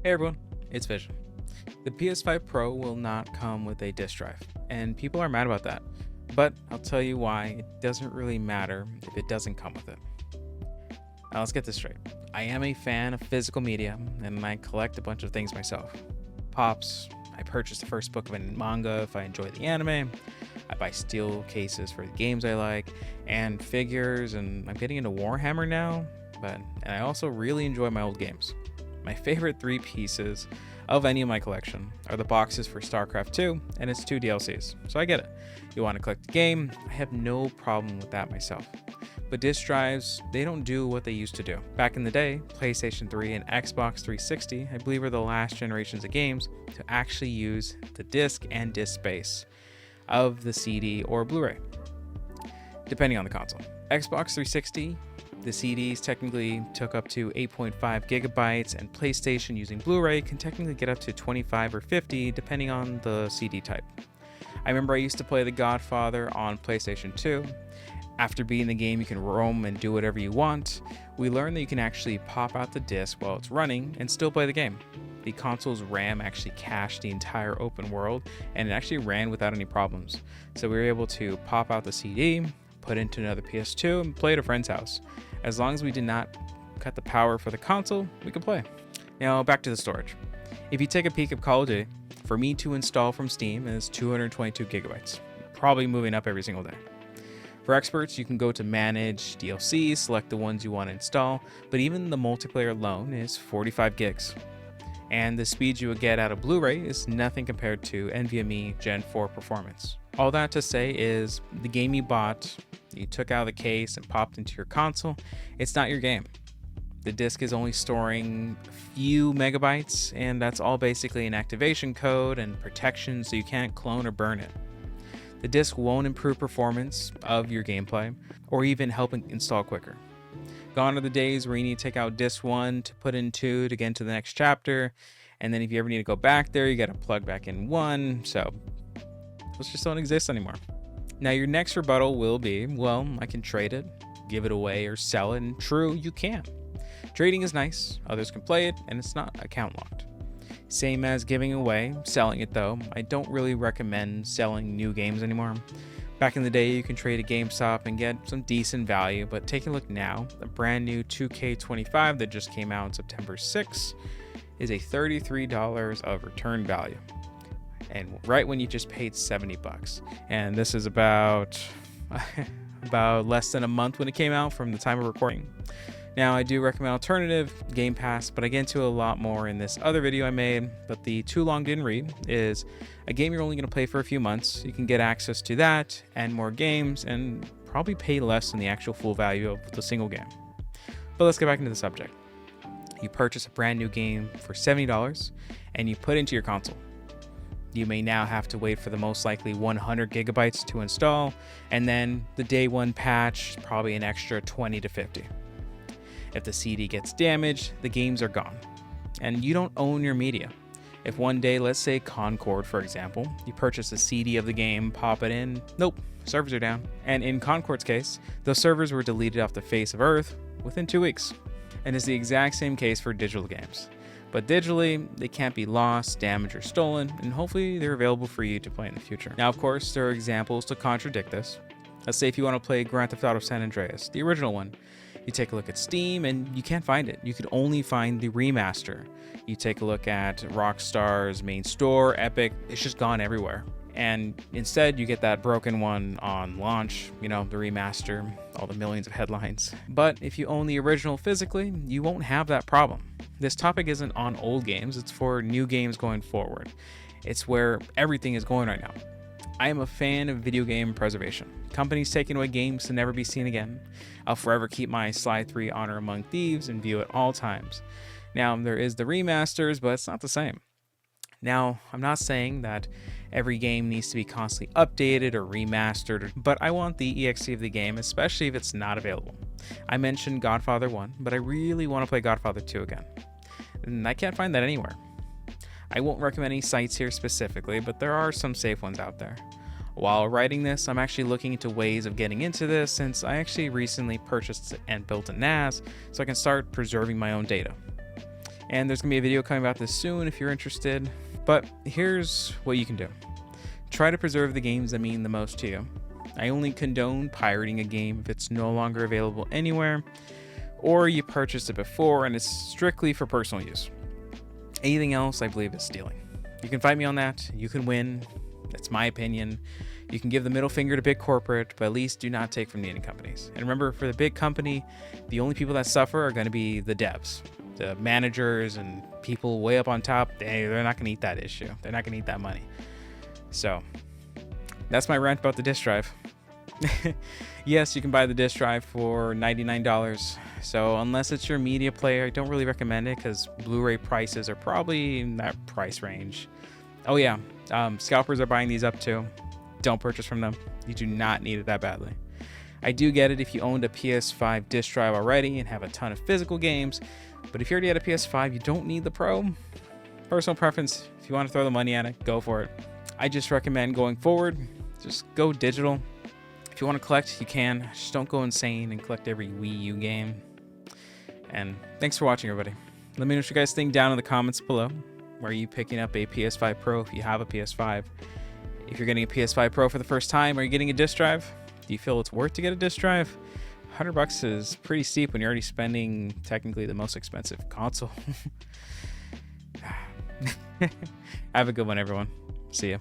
Hey everyone, it's Vision. The PS5 Pro will not come with a disk drive, and people are mad about that. But I'll tell you why it doesn't really matter if it doesn't come with it. Now let's get this straight. I am a fan of physical media, and I collect a bunch of things myself. Pops, I purchase the first book of a manga if I enjoy the anime. I buy steel cases for the games I like, and figures, and I'm getting into Warhammer now, and I also really enjoy my old games. My favorite three pieces of any of my collection are the boxes for StarCraft 2 and its 2 DLCs. So I get it. You want to collect the game, I have no problem with that myself. But disk drives, they don't do what they used to do. Back in the day, PlayStation 3 and Xbox 360, I believe, are the last generations of games to actually use the disc and disk space of the CD or Blu-ray, depending on the console. Xbox 360, the CDs technically took up to 8.5 gigabytes, and PlayStation using Blu-ray can technically get up to 25 or 50 depending on the CD type. I remember I used to play The Godfather on PlayStation 2. After beating the game, you can roam and do whatever you want. We learned that you can actually pop out the disc while it's running and still play the game. The console's RAM actually cached the entire open world, and it actually ran without any problems. So we were able to pop out the CD, put it into another PS2, and play at a friend's house. As long as we did not cut the power for the console, we could play. Now back to the storage. If you take a peek at Call of Duty, for me to install from Steam is 222 gigabytes, probably moving up every single day. For experts, you can go to Manage DLC, select the ones you want to install, but even the multiplayer alone is 45 gigs. And the speed you would get out of Blu-ray is nothing compared to NVMe Gen 4 performance. All that to say is, the game you bought, you took out of the case and popped into your console, it's not your game. The disc is only storing a few megabytes, and that's all basically an activation code and protection so you can't clone or burn it. The disc won't improve performance of your gameplay or even help install quicker. Gone are the days where you need to take out disc 1 to put in 2 to get into the next chapter, and then if you ever need to go back there, you gotta plug back in 1, so those just don't exist anymore. Now your next rebuttal will be, well, I can trade it, give it away, or sell it, and true, you can. Trading is nice, others can play it, and it's not account locked. Same as giving away, selling it though, I don't really recommend selling new games anymore. Back in the day, you can trade at GameStop and get some decent value, but take a look now, a brand new 2K25 that just came out on September 6th is a $33 of return value. And right when you just paid 70 bucks. And this is about less than a month when it came out from the time of recording. Now, I do recommend alternative Game Pass, but I get into a lot more in this other video I made. But the Too Long Didn't Read is a game you're only going to play for a few months. You can get access to that and more games and probably pay less than the actual full value of the single game. But let's get back into the subject. You purchase a brand new game for $70 and you put it into your console. You may now have to wait for the most likely 100 gigabytes to install, and then the day one patch, probably an extra 20 to 50. If the CD gets damaged, the games are gone, and you don't own your media. If one day, let's say Concord for example, you purchase a CD of the game, pop it in, nope, servers are down. And in Concord's case, those servers were deleted off the face of Earth within 2 weeks. And it's the exact same case for digital games. But digitally, they can't be lost, damaged, or stolen, and hopefully they're available for you to play in the future. Now, of course, there are examples to contradict this. Let's say if you want to play Grand Theft Auto San Andreas, the original one, you take a look at Steam and you can't find it. You could only find the remaster. You take a look at Rockstar's main store, Epic, it's just gone everywhere. And instead, you get that broken one on launch, the remaster, all the millions of headlines. But if you own the original physically, you won't have that problem. This topic isn't on old games, it's for new games going forward. It's where everything is going right now. I am a fan of video game preservation. Companies taking away games to never be seen again. I'll forever keep my Sly 3 Honor Among Thieves in view at all times. Now, there is the remasters, but it's not the same. Now, I'm not saying that every game needs to be constantly updated or remastered, but I want the EXE of the game, especially if it's not available. I mentioned Godfather 1, but I really want to play Godfather 2 again. And I can't find that anywhere. I won't recommend any sites here specifically, but there are some safe ones out there. While writing this, I'm actually looking into ways of getting into this since I actually recently purchased and built a NAS so I can start preserving my own data. And there's gonna be a video coming about this soon if you're interested. But here's what you can do. Try to preserve the games that mean the most to you. I only condone pirating a game if it's no longer available anywhere, or you purchased it before and it's strictly for personal use. Anything else, I believe, is stealing. You can fight me on that. You can win. That's my opinion. You can give the middle finger to big corporate, but at least do not take from the indie companies. And remember, for the big company, the only people that suffer are going to be the devs, the managers, and people way up on top. They're not going to eat that issue. They're not going to eat that money. So that's my rant about the disk drive. Yes, you can buy the disk drive for $99. So unless it's your media player, I don't really recommend it because Blu-ray prices are probably in that price range. Oh yeah, scalpers are buying these up too. Don't purchase from them. You do not need it that badly. I do get it if you owned a PS5 disc drive already and have a ton of physical games, but if you already had a PS5, you don't need the Pro. Personal preference, if you want to throw the money at it, go for it. I just recommend going forward, just go digital. If you want to collect, you can. Just don't go insane and collect every Wii U game. And thanks for watching, everybody. Let me know what you guys think down in the comments below. Are you picking up a PS5 Pro if you have a PS5? If you're getting a PS5 Pro for the first time, are you getting a disc drive? Do you feel it's worth to get a disc drive? $100 is pretty steep when you're already spending technically the most expensive console. Have a good one, everyone. See ya.